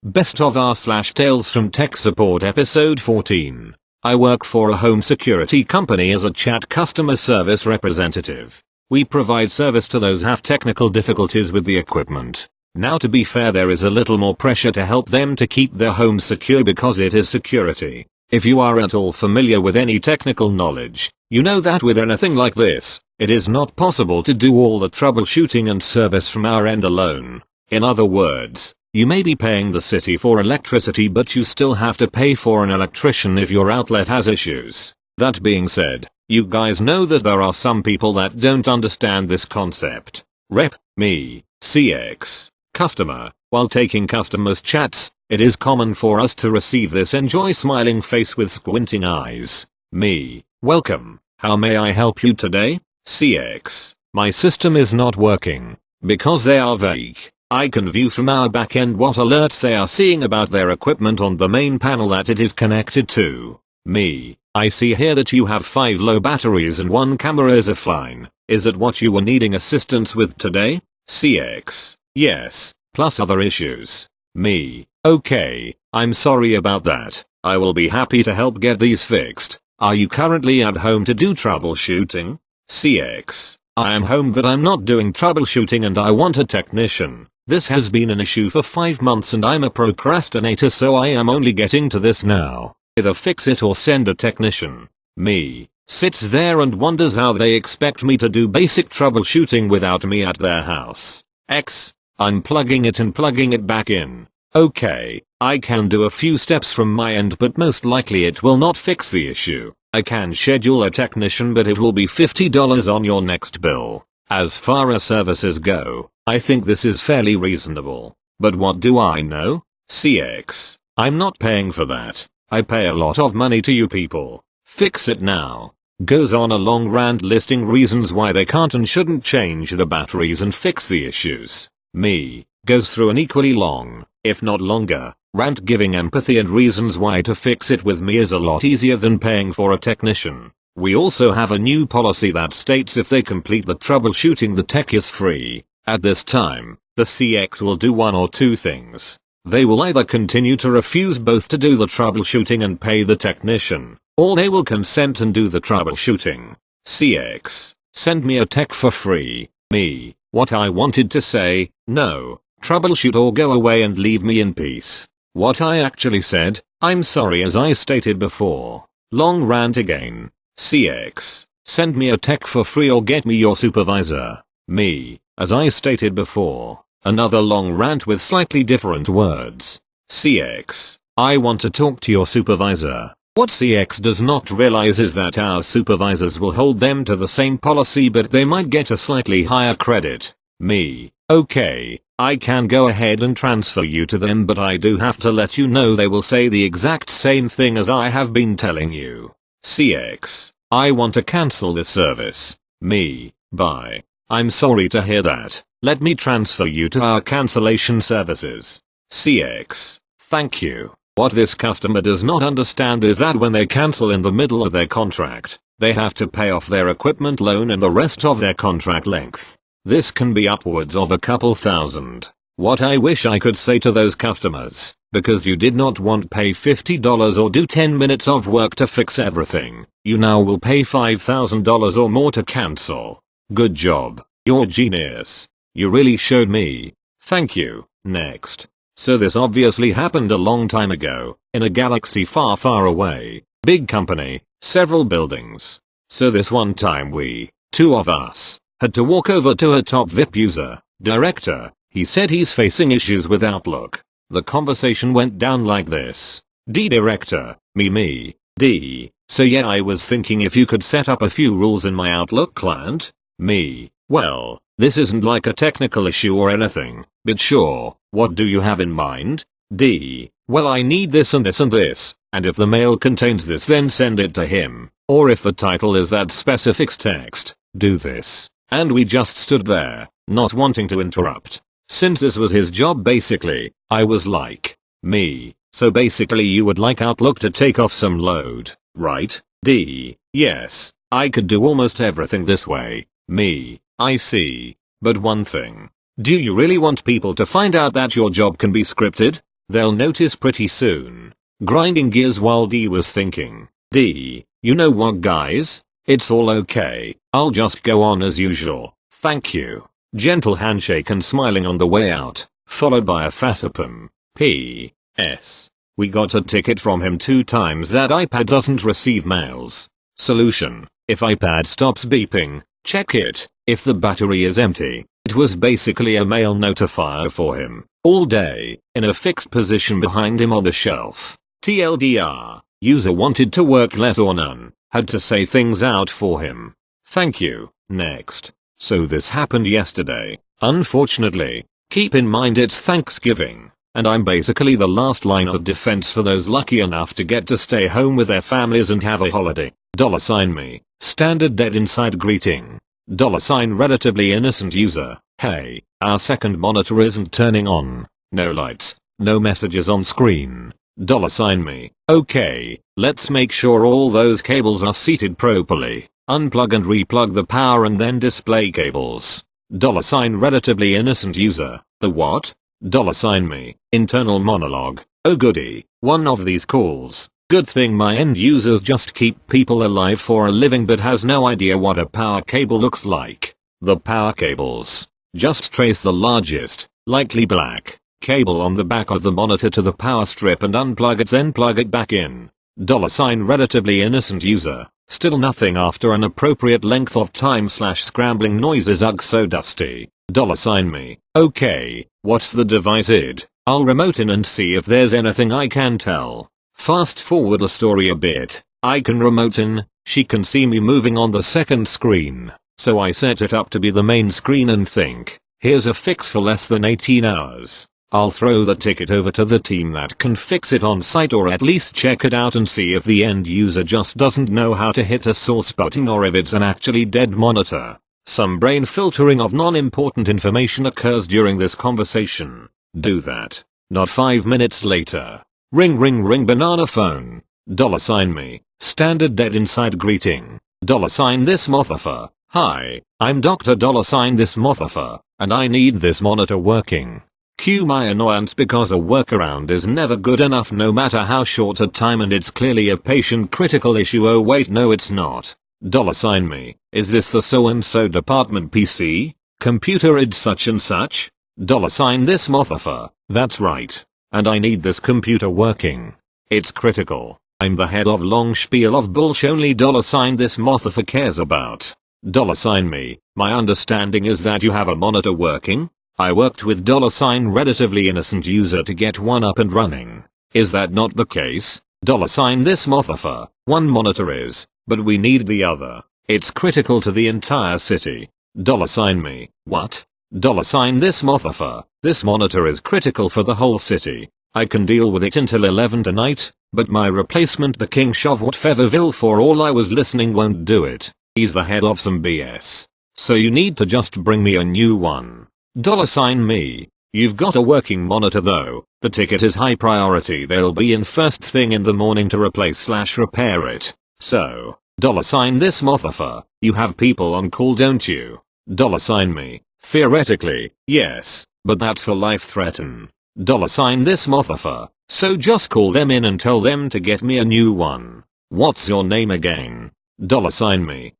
Best of r/Tales from Tech Support episode 14. I work for a home security company as a chat customer service representative. We provide service to those who have technical difficulties with the equipment. Now to be fair, there is a little more pressure to help them to keep their home secure because it is security. If you are at all familiar with any technical knowledge, you know that with anything like this, it is not possible to do all the troubleshooting and service from our end alone. In other words, you may be paying the city for electricity, but you still have to pay for an electrician if your outlet has issues. That being said, you guys know that there are some people that don't understand this concept. Rep. Me. CX. Customer. While taking customers' chats, it is common for us to receive this enjoy smiling face with squinting eyes. Me. Welcome. How may I help you today? CX. My system is not working. Because they are vague. I can view from our backend what alerts they are seeing about their equipment on the main panel that it is connected to. Me. I see here that you have 5 low batteries and 1 camera is offline. Is it what you were needing assistance with today? CX. Yes, plus other issues. Me. Okay, I'm sorry about that. I will be happy to help get these fixed. Are you currently at home to do troubleshooting? CX. I am home, but I'm not doing troubleshooting and I want a technician. This has been an issue for 5 months and I'm a procrastinator, so I am only getting to this now. Either fix it or send a technician. Me. Sits there and wonders how they expect me to do basic troubleshooting without me at their house. X. I'm plugging it and plugging it back in. Okay, I can do a few steps from my end, but most likely it will not fix the issue. I can schedule a technician, but it will be $50 on your next bill. As far as services go, I think this is fairly reasonable. But what do I know? CX. I'm not paying for that. I pay a lot of money to you people. Fix it now. Goes on a long rant listing reasons why they can't and shouldn't change the batteries and fix the issues. Me. Goes through an equally long, if not longer, rant giving empathy and reasons why to fix it with me is a lot easier than paying for a technician. We also have a new policy that states if they complete the troubleshooting, the tech is free. At this time, the CX will do one or two things. They will either continue to refuse both to do the troubleshooting and pay the technician, or they will consent and do the troubleshooting. CX. Send me a tech for free. Me. What I wanted to say, no. Troubleshoot or go away and leave me in peace. What I actually said, I'm sorry as I stated before. Long rant again. CX. Send me a tech for free or get me your supervisor. Me. As I stated before. Another long rant with slightly different words. CX. I want to talk to your supervisor. What CX does not realize is that our supervisors will hold them to the same policy, but they might get a slightly higher credit. Me. Okay, I can go ahead and transfer you to them, but I do have to let you know they will say the exact same thing as I have been telling you. CX. I want to cancel this service. Me. Bye. I'm sorry to hear that. Let me transfer you to our cancellation services. CX. Thank you. What this customer does not understand is that when they cancel in the middle of their contract, they have to pay off their equipment loan and the rest of their contract length. This can be upwards of a couple thousand. What I wish I could say to those customers, because you did not want pay $50 or do 10 minutes of work to fix everything, you now will pay $5,000 or more to cancel. Good job. You're genius. You really showed me. Thank you. Next. So this obviously happened a long time ago, in a galaxy far far away. Big company, several buildings. So this one time we, 2 of us, had to walk over to a top VIP user, director. He said he's facing issues with Outlook. The conversation went down like this. D director, me, D. So yeah, I was thinking if you could set up a few rules in my Outlook client. Me. Well, this isn't like a technical issue or anything, but sure, what do you have in mind? D. Well, I need this and this and this, and if the mail contains this then send it to him, or if the title is that specific text, do this. And we just stood there, not wanting to interrupt. Since this was his job basically, I was like, me. So basically you would like Outlook to take off some load, right? D. Yes, I could do almost everything this way. Me. I see. But one thing. Do you really want people to find out that your job can be scripted? They'll notice pretty soon. Grinding gears while D was thinking. D, you know what guys? It's all okay. I'll just go on as usual. Thank you. Gentle handshake and smiling on the way out, followed by a facepum. P.S. We got a ticket from him 2 times that iPad doesn't receive mails. Solution. If iPad stops beeping, check it. If the battery is empty, it was basically a mail notifier for him. All day, in a fixed position behind him on the shelf. TLDR. User wanted to work less or none. Had to say things out for him. Thank you. Next. So this happened yesterday. Unfortunately, keep in mind it's Thanksgiving, and I'm basically the last line of defense for those lucky enough to get to stay home with their families and have a holiday. $me. Standard dead inside greeting. $relatively innocent user. Hey, our second monitor isn't turning on. No lights, no messages on screen. $me. Okay, let's make sure all those cables are seated properly. Unplug and replug the power and then display cables. $relatively innocent user. The what? $me. Internal monologue. Oh goody, one of these calls. Good thing my end users just keep people alive for a living but has no idea what a power cable looks like. The power cables. Just trace the largest, likely black, cable on the back of the monitor to the power strip and unplug it, then plug it back in. $relatively innocent user. Still nothing after an appropriate length of time / scrambling noises. Ugh, so dusty. $me. Okay, what's the device id? I'll remote in and see if there's anything I can tell. Fast forward the story a bit. I can remote in, she can see me moving on the second screen, so I set it up to be the main screen and think, here's a fix for less than 18 hours. I'll throw the ticket over to the team that can fix it on site or at least check it out and see if the end user just doesn't know how to hit a source button or if it's an actually dead monitor. Some brain filtering of non-important information occurs during this conversation. Do that. Not 5 minutes later. Ring ring ring banana phone. $me. Standard dead inside greeting. $this motherfucker. Hi, I'm Dr. $this motherfucker, and I need this monitor working. Cue my annoyance because a workaround is never good enough no matter how short a time and it's clearly a patient critical issue. Oh wait, no it's not. $me. Is this the so and so department PC? Computer id such and such? $this motherfucker. That's right. And I need this computer working. It's critical. I'm the head of long spiel of bullsh only $this motherfucker cares about. $me. My understanding is that you have a monitor working? I worked with $relatively innocent user to get one up and running. Is that not the case? $this motherfucker. One monitor is, but we need the other. It's critical to the entire city. $me. What? $this motherfucker. This monitor is critical for the whole city. I can deal with it until 11 tonight, but my replacement the king shove whateverville for all I was listening won't do it. He's the head of some BS. So you need to just bring me a new one. $me. You've got a working monitor though. The ticket is high priority. They'll be in first thing in the morning to replace / repair it. So, $this motherfucker. You have people on call don't you? $me. Theoretically, yes, but that's for life threaten. $this motherfucker. So just call them in and tell them to get me a new one. What's your name again? $me.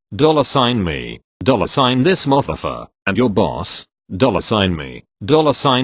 me. $this motherfucker. And your boss? $me.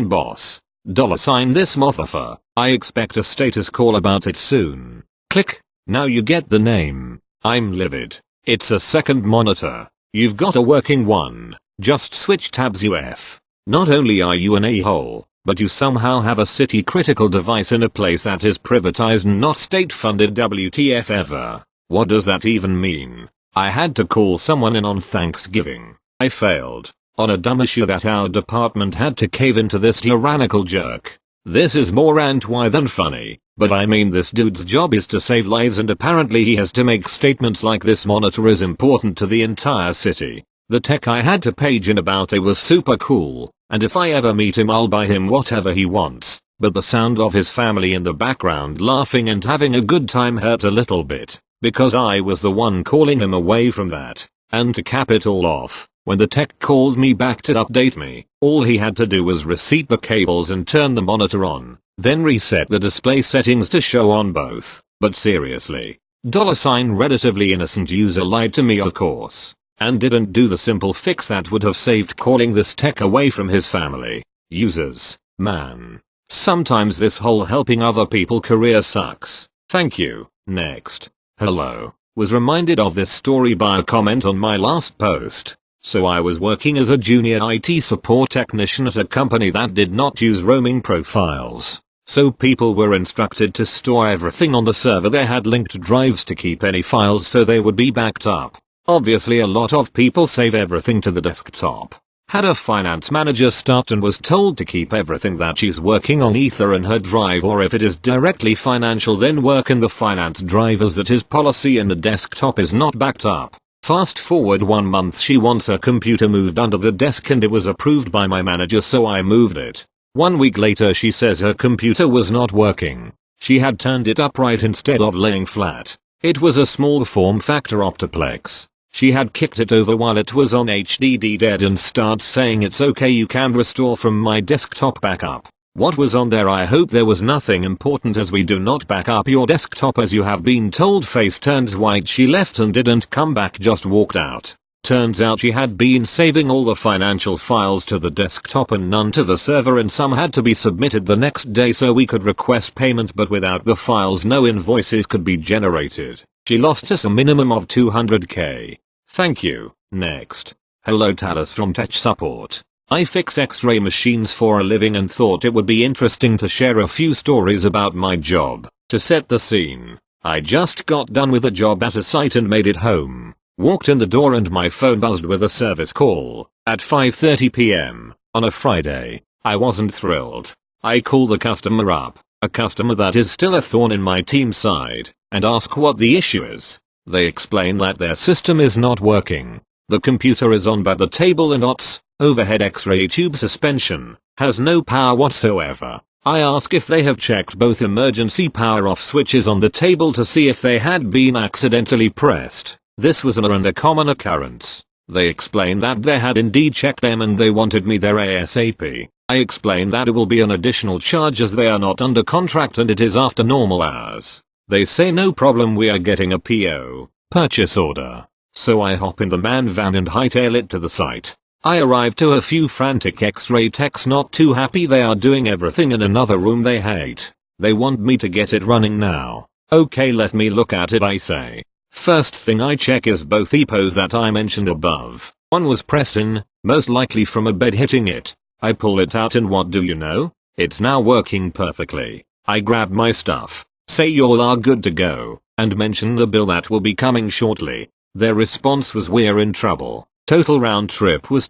boss. $this motherfucker. I expect a status call about it soon. Click. Now you get the name. I'm livid. It's a second monitor. You've got a working one. Just switch tabs UF. Not only are you an a-hole, but you somehow have a city critical device in a place that is privatized and not state funded. WTF ever. What does that even mean? I had to call someone in on Thanksgiving. I failed. On a dumb issue that our department had to cave into this tyrannical jerk. This is more anti than funny, but I mean this dude's job is to save lives and apparently he has to make statements like this monitor is important to the entire city. The tech I had to page in about it was super cool, and if I ever meet him I'll buy him whatever he wants, but the sound of his family in the background laughing and having a good time hurt a little bit, because I was the one calling him away from that. And to cap it all off, when the tech called me back to update me, all he had to do was reset the cables and turn the monitor on. then reset the display settings to show on both. But seriously, relatively innocent user lied to me of course, and didn't do the simple fix that would have saved calling this tech away from his family. Users, man. Sometimes this whole helping other people career sucks. Thank you. Next. Hello. Was reminded of this story by a comment on my last post. So I was working as a junior IT support technician at a company that did not use roaming profiles. So people were instructed to store everything on the server. They had linked drives to keep any files so they would be backed up. Obviously a lot of people save everything to the desktop. Had a finance manager start and was told to keep everything that she's working on either in her drive or if it is directly financial then work in the finance drive, as that is policy and the desktop is not backed up. Fast forward 1 month, she wants her computer moved under the desk and it was approved by my manager so I moved it. 1 week later she says her computer was not working. She had turned it upright instead of laying flat. It was a small form factor Optiplex. She had kicked it over while it was on HDD dead and starts saying it's okay, you can restore from my desktop backup. What was on there? I hope there was nothing important, as we do not back up your desktop as you have been told. Face turns white. She left and didn't come back, just walked out. Turns out she had been saving all the financial files to the desktop and none to the server, and some had to be submitted the next day so we could request payment, but without the files no invoices could be generated. She lost us a minimum of 200k. Thank you. Next. Hello, Talis from Tech Support. I fix X-ray machines for a living and thought it would be interesting to share a few stories about my job. To set the scene, I just got done with a job at a site and made it home. Walked in the door and my phone buzzed with a service call at 5:30 p.m. on a Friday. I wasn't thrilled. I call the customer up, a customer that is still a thorn in my team's side, and ask what the issue is. They explain that their system is not working. The computer is on but the table and OTS, overhead X-ray tube suspension, has no power whatsoever. I ask if they have checked both emergency power off switches on the table to see if they had been accidentally pressed. This was a common occurrence. They explain that they had indeed checked them and they wanted me there ASAP. I explain that it will be an additional charge as they are not under contract and it is after normal hours. They say no problem, we are getting a PO, purchase order. So I hop in the man van and hightail it to the site. I arrive to a few frantic X-ray techs not too happy. They are doing everything in another room they hate. They want me to get it running now. Okay, let me look at it, I say. First thing I check is both EPOs that I mentioned above. One was pressed in, most likely from a bed hitting it. I pull it out and what do you know? It's now working perfectly. I grab my stuff, say you all are good to go, and mention the bill that will be coming shortly. Their response was we're in trouble. Total round trip was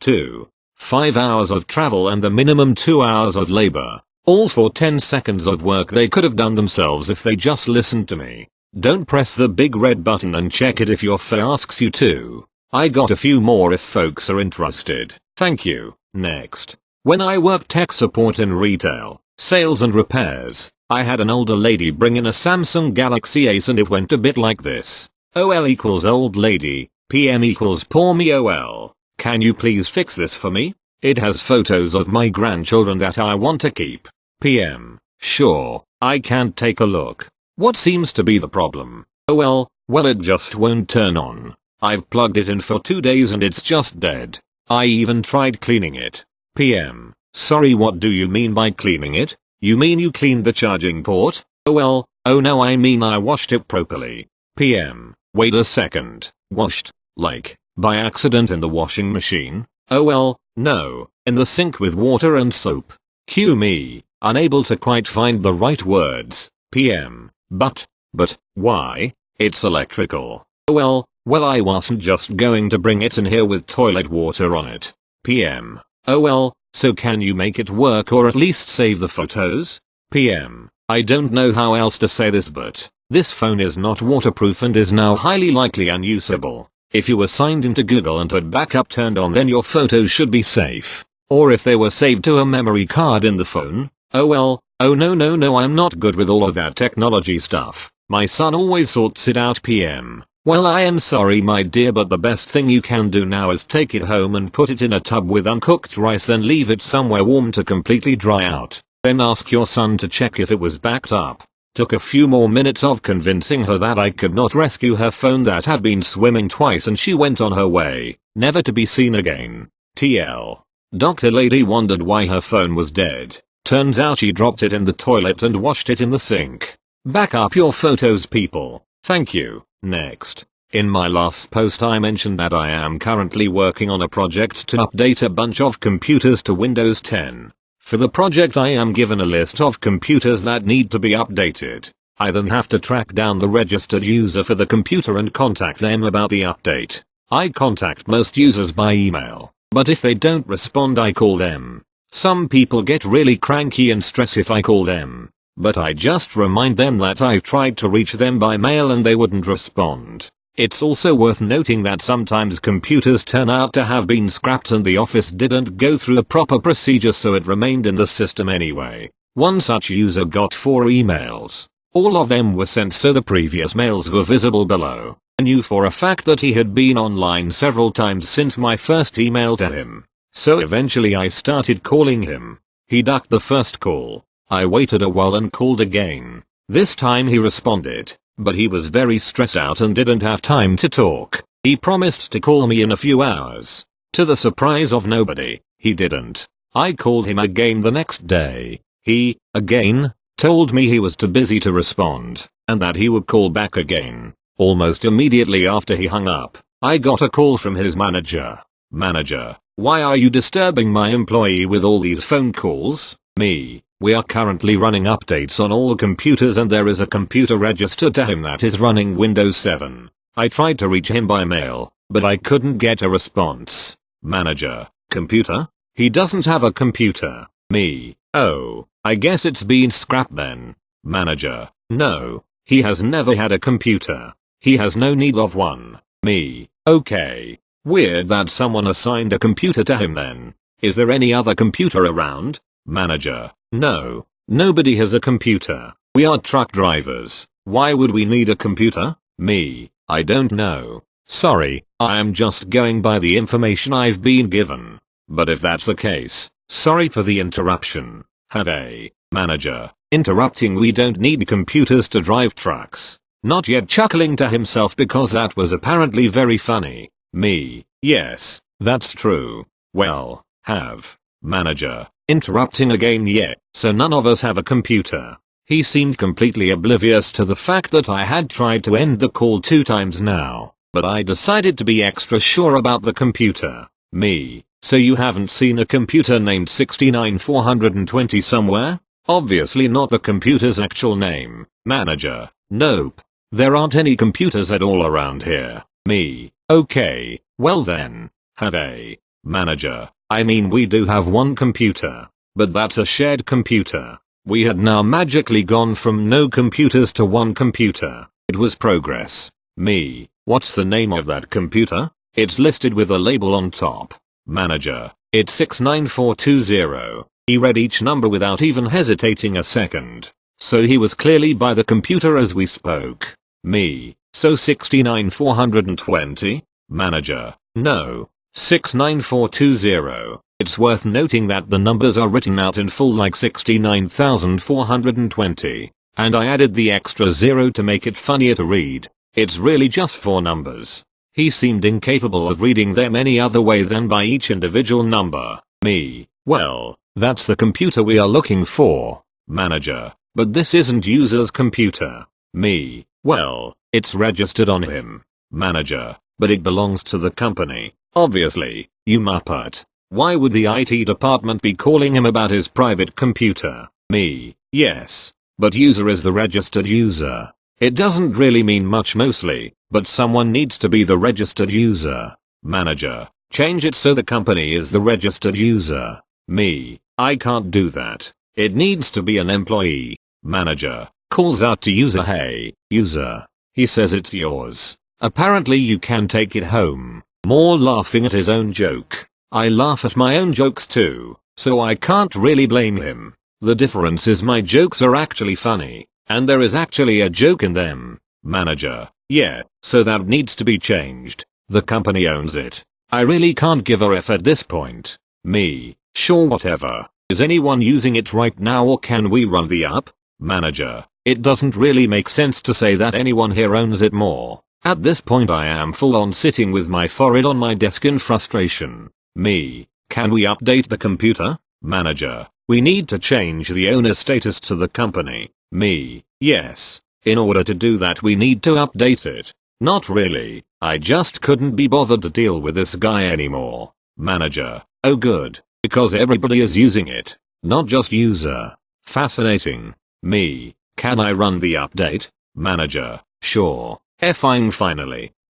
5 hours of travel and the minimum 2 hours of labor. All for 10 seconds of work they could have done themselves if they just listened to me. Don't press the big red button and check it if your FA asks you to. I got a few more if folks are interested. Thank you. Next. When I worked tech support in retail, sales and repairs, I had an older lady bring in a Samsung Galaxy Ace and it went a bit like this. OL equals old lady, PM equals poor me. OL. Can you please fix this for me? It has photos of my grandchildren that I want to keep. PM. Sure, I can take a look. What seems to be the problem? OL. Well, it just won't turn on. I've plugged it in for 2 days and it's just dead. I even tried cleaning it. PM. Sorry, what do you mean by cleaning it? You mean you cleaned the charging port? OL. Oh no, I mean I washed it properly. PM. Wait a second. Washed? Like, by accident in the washing machine? OL. No, in the sink with water and soap. Cue me, unable to quite find the right words. PM. But why? It's electrical. OL. Well, I wasn't just going to bring it in here with toilet water on it. PM. OL. So can you make it work or at least save the photos? PM. I don't know how else to say this, but this phone is not waterproof and is now highly likely unusable. If you were signed into Google and had backup turned on, then your photos should be safe. Or if they were saved to a memory card in the phone. OL. Oh no, I'm not good with all of that technology stuff. My son always sorts it out. PM. Well, I am sorry my dear, but the best thing you can do now is take it home and put it in a tub with uncooked rice, then leave it somewhere warm to completely dry out. Then ask your son to check if it was backed up. Took a few more minutes of convincing her that I could not rescue her phone that had been swimming twice, and she went on her way, never to be seen again. TL. Doctor lady wondered why her phone was dead. Turns out she dropped it in the toilet and washed it in the sink. Back up your photos, people. Thank you. Next. In my last post I mentioned that I am currently working on a project to update a bunch of computers to Windows 10. For the project I am given a list of computers that need to be updated. I then have to track down the registered user for the computer and contact them about the update. I contact most users by email, but if they don't respond I call them. Some people get really cranky and stress if I call them, but I just remind them that I've tried to reach them by mail and they wouldn't respond. It's also worth noting that sometimes computers turn out to have been scrapped and the office didn't go through a proper procedure, so it remained in the system anyway. One such user got 4 emails. All of them were sent, so the previous mails were visible below. I knew for a fact that he had been online several times since my first email to him. So eventually I started calling him. He ducked the first call. I waited a while and called again. This time he responded, but he was very stressed out and didn't have time to talk. He promised to call me in a few hours. To the surprise of nobody, he didn't. I called him again the next day. He, again, told me he was too busy to respond, and that he would call back again. Almost immediately after he hung up, I got a call from his manager. Manager, why are you disturbing my employee with all these phone calls? Me. We are currently running updates on all computers and there is a computer registered to him that is running Windows 7. I tried to reach him by mail, but I couldn't get a response. Manager, computer? He doesn't have a computer. Me. Oh, I guess it's been scrapped then. Manager, no, he has never had a computer. He has no need of one. Me. Okay. Weird that someone assigned a computer to him then. Is there any other computer around? Manager, no, nobody has a computer. We are truck drivers. Why would we need a computer? Me, I don't know. Sorry, I am just going by the information I've been given. But if that's the case, sorry for the interruption. Have a manager, interrupting. We don't need computers to drive trucks. Not yet, chuckling to himself because that was apparently very funny. Me, yes, that's true. Well, have manager. Interrupting again. Yeah, so none of us have a computer. He seemed completely oblivious to the fact that I had tried to end the call 2 times now, but I decided to be extra sure about the computer. Me, so you haven't seen a computer named 69420 somewhere? Obviously not the computer's actual name. Manager, nope. There aren't any computers at all around here. Me, okay, well then. Have a manager. I mean, we do have one computer, but that's a shared computer. We had now magically gone from no computers to one computer. It was progress. Me, what's the name of that computer? It's listed with a label on top. Manager, it's 69420. He read each number without even hesitating a second. So he was clearly by the computer as we spoke. Me, so 69420? Manager, no. 69420. It's worth noting that the numbers are written out in full like 69,420, and I added the extra 0 to make it funnier to read. It's really just 4 numbers. He seemed incapable of reading them any other way than by each individual number. Me, well, that's the computer we are looking for. Manager, but this isn't user's computer. Me, well, it's registered on him. Manager, but it belongs to the company. Obviously, you muppet. Why would the IT department be calling him about his private computer? Me, yes. But user is the registered user. It doesn't really mean much mostly, but someone needs to be the registered user. Manager, change it so the company is the registered user. Me, I can't do that. It needs to be an employee. Manager, calls out to user, hey, user. He says it's yours. Apparently you can take it home. More laughing at his own joke. I laugh at my own jokes too, so I can't really blame him. The difference is my jokes are actually funny, and there is actually a joke in them. Manager, yeah, so that needs to be changed. The company owns it. I really can't give a F at this point. Me, sure, whatever. Is anyone using it right now or can we run the app? Manager, it doesn't really make sense to say that anyone here owns it more. At this point I am full on sitting with my forehead on my desk in frustration. Me, can we update the computer? Manager, we need to change the owner status to the company. Me, yes. In order to do that we need to update it. Not really, I just couldn't be bothered to deal with this guy anymore. Manager, oh good, because everybody is using it, not just user. Fascinating. Me, can I run the update? Manager, sure. Fine finally.